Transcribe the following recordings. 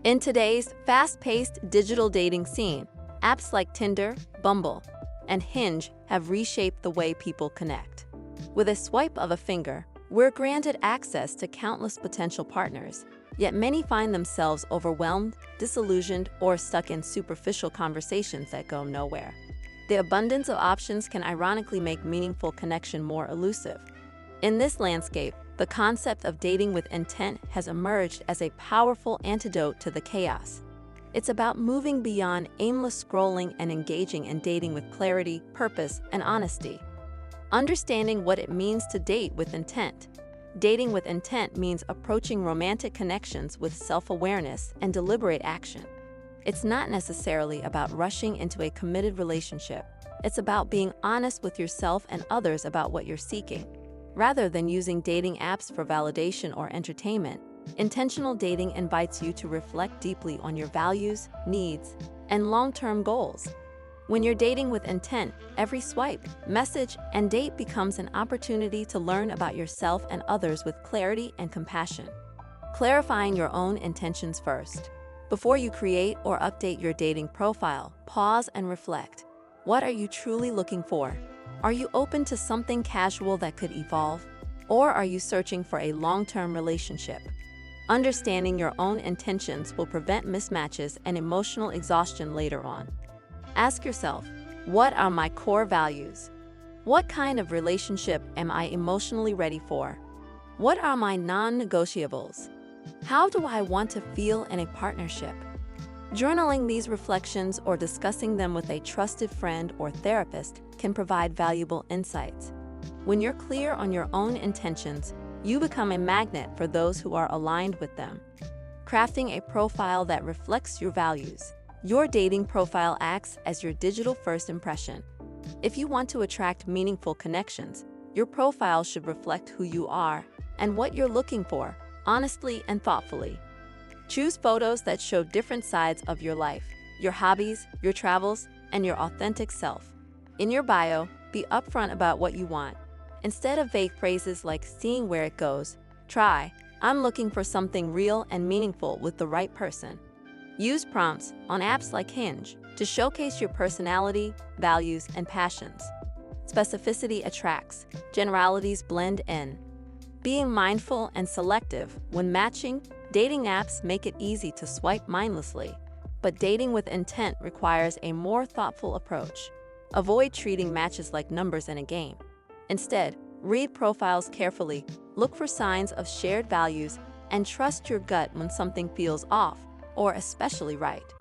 In today's fast-paced digital dating scene, apps like Tinder, Bumble, and Hinge have reshaped the way people connect. With a swipe of a finger, we're granted access to countless potential partners, yet many find themselves overwhelmed, disillusioned, or stuck in superficial conversations that go nowhere. The abundance of options can ironically make meaningful connection more elusive. In this landscape, the concept of dating with intent has emerged as a powerful antidote to the chaos. It's about moving beyond aimless scrolling and engaging in dating with clarity, purpose, and honesty. Understanding what it means to date with intent. Dating with intent means approaching romantic connections with self-awareness and deliberate action. It's not necessarily about rushing into a committed relationship. It's about being honest with yourself and others about what you're seeking. Rather than using dating apps for validation or entertainment, intentional dating invites you to reflect deeply on your values, needs, and long-term goals. When you're dating with intent, every swipe, message, and date becomes an opportunity to learn about yourself and others with clarity and compassion. Clarifying your own intentions first. Before you create or update your dating profile, pause and reflect. What are you truly looking for? Are you open to something casual that could evolve? Or are you searching for a long-term relationship? Understanding your own intentions will prevent mismatches and emotional exhaustion later on. Ask yourself, what are my core values? What kind of relationship am I emotionally ready for? What are my non-negotiables? How do I want to feel in a partnership? Journaling these reflections or discussing them with a trusted friend or therapist can provide valuable insights. When you're clear on your own intentions, you become a magnet for those who are aligned with them. Crafting a profile that reflects your values. Your dating profile acts as your digital first impression. If you want to attract meaningful connections, your profile should reflect who you are and what you're looking for, honestly and thoughtfully. Choose photos that show different sides of your life, your hobbies, your travels, and your authentic self. In your bio, be upfront about what you want. Instead of vague phrases like "seeing where it goes," try "I'm looking for something real and meaningful with the right person." Use prompts on apps like Hinge to showcase your personality, values, and passions. Specificity attracts, generalities blend in. Being mindful and selective when matching, dating apps make it easy to swipe mindlessly, but dating with intent requires a more thoughtful approach. Avoid treating matches like numbers in a game. Instead, read profiles carefully, look for signs of shared values, and trust your gut when something feels off, or especially right.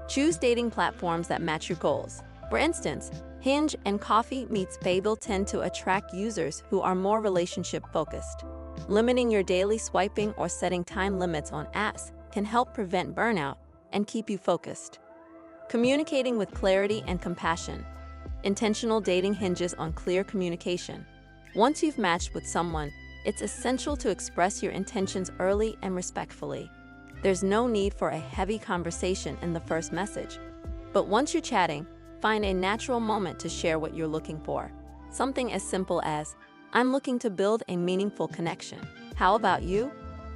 Choose dating platforms that match your goals. For instance, Hinge and Coffee Meets Bagel tend to attract users who are more relationship-focused. Limiting your daily swiping or setting time limits on apps can help prevent burnout and keep you focused. Communicating with clarity and compassion. Intentional dating hinges on clear communication. Once you've matched with someone, it's essential to express your intentions early and respectfully. There's no need for a heavy conversation in the first message. But once you're chatting, find a natural moment to share what you're looking for. Something as simple as, "I'm looking to build a meaningful connection. How about you?"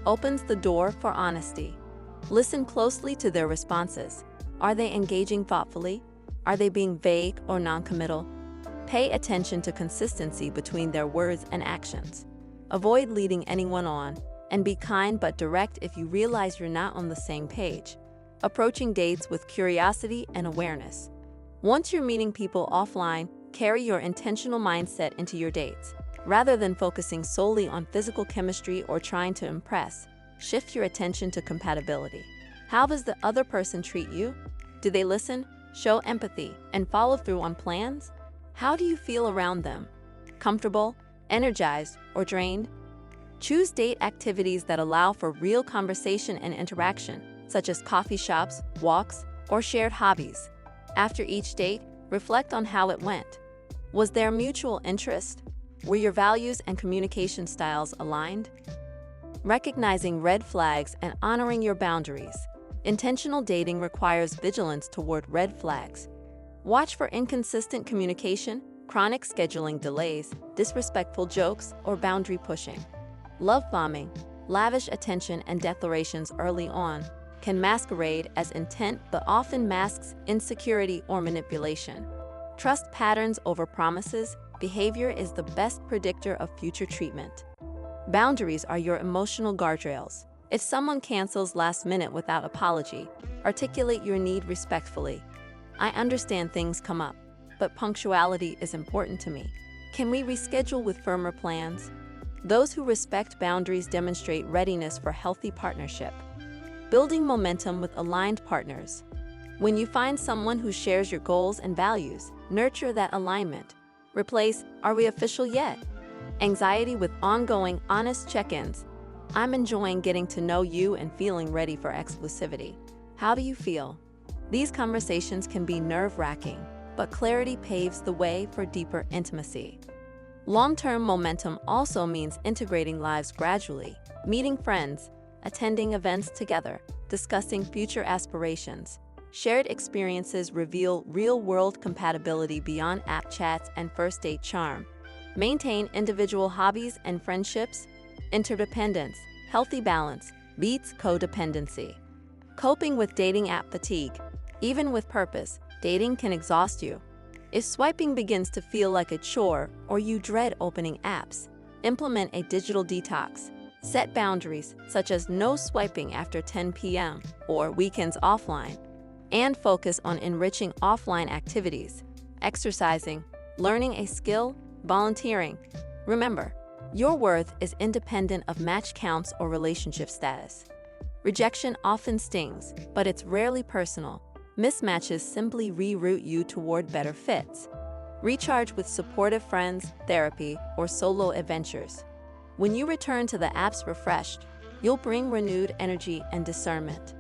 opens the door for honesty. Listen closely to their responses. Are they engaging thoughtfully? Are they being vague or non-committal? Pay attention to consistency between their words and actions. Avoid leading anyone on, and be kind but direct if you realize you're not on the same page. Approaching dates with curiosity and awareness. Once you're meeting people offline, carry your intentional mindset into your dates. Rather than focusing solely on physical chemistry or trying to impress, shift your attention to compatibility. How does the other person treat you? Do they listen, show empathy, and follow through on plans? How do you feel around them? Comfortable, energized, or drained? Choose date activities that allow for real conversation and interaction, such as coffee shops, walks, or shared hobbies. After each date, reflect on how it went. Was there mutual interest? Were your values and communication styles aligned? Recognizing red flags and honoring your boundaries. Intentional dating requires vigilance toward red flags. Watch for inconsistent communication, chronic scheduling delays, disrespectful jokes, or boundary pushing. Love bombing, lavish attention and declarations early on. can masquerade as intent but often masks insecurity or manipulation. Trust patterns over promises. Behavior is the best predictor of future treatment. Boundaries are your emotional guardrails. If someone cancels last minute without apology, articulate your need respectfully. I understand things come up, but punctuality is important to me. Can we reschedule with firmer plans? Those who respect boundaries demonstrate readiness for healthy partnership. Building momentum with aligned partners. When you find someone who shares your goals and values, nurture that alignment. Replace, "Are we official yet?" anxiety with ongoing, honest check-ins. "I'm enjoying getting to know you and feeling ready for exclusivity. How do you feel?" These conversations can be nerve-wracking, but clarity paves the way for deeper intimacy. Long-term momentum also means integrating lives gradually, meeting friends, attending events together, discussing future aspirations. Shared experiences reveal real-world compatibility beyond app chats and first-date charm. Maintain individual hobbies and friendships. Interdependence, healthy balance, beats codependency. Coping with dating app fatigue. Even with purpose, dating can exhaust you. If swiping begins to feel like a chore or you dread opening apps, implement a digital detox. Set boundaries, such as no swiping after 10 p.m. or weekends offline, and focus on enriching offline activities, exercising, learning a skill, volunteering. Remember, your worth is independent of match counts or relationship status. Rejection often stings, but it's rarely personal. Mismatches simply reroute you toward better fits. Recharge with supportive friends, therapy, or solo adventures. When you return to the apps refreshed, you'll bring renewed energy and discernment.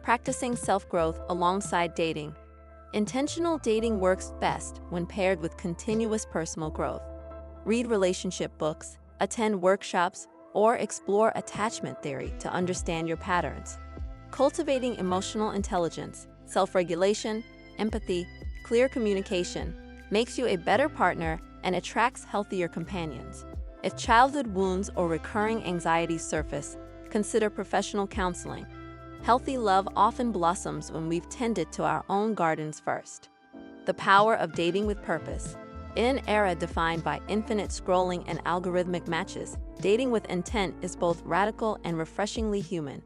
Practicing self-growth alongside dating. Intentional dating works best when paired with continuous personal growth. Read relationship books, attend workshops, or explore attachment theory to understand your patterns. Cultivating emotional intelligence, self-regulation, empathy, clear communication makes you a better partner and attracts healthier companions. If childhood wounds or recurring anxieties surface, consider professional counseling. Healthy love often blossoms when we've tended to our own gardens first. The power of dating with purpose. In an era defined by infinite scrolling and algorithmic matches, dating with intent is both radical and refreshingly human.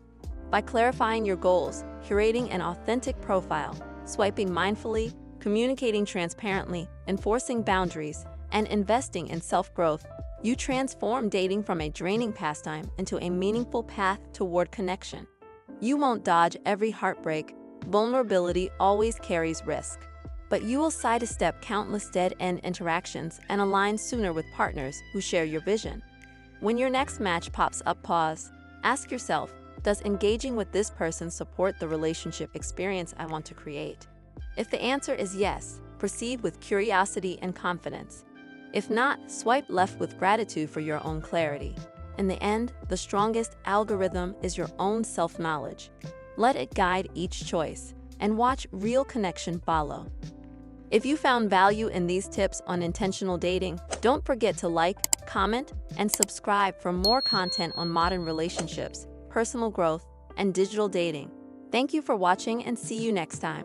By clarifying your goals, curating an authentic profile, swiping mindfully, communicating transparently, enforcing boundaries, and investing in self-growth, you transform dating from a draining pastime into a meaningful path toward connection. You won't dodge every heartbreak. Vulnerability always carries risk. But you will sidestep countless dead-end interactions and align sooner with partners who share your vision. When your next match pops up, pause. Ask yourself, does engaging with this person support the relationship experience I want to create? If the answer is yes, proceed with curiosity and confidence. If not, swipe left with gratitude for your own clarity. In the end, the strongest algorithm is your own self-knowledge. Let it guide each choice, and watch real connection follow. If you found value in these tips on intentional dating, don't forget to like, comment, and subscribe for more content on modern relationships, personal growth, and digital dating. Thank you for watching and see you next time.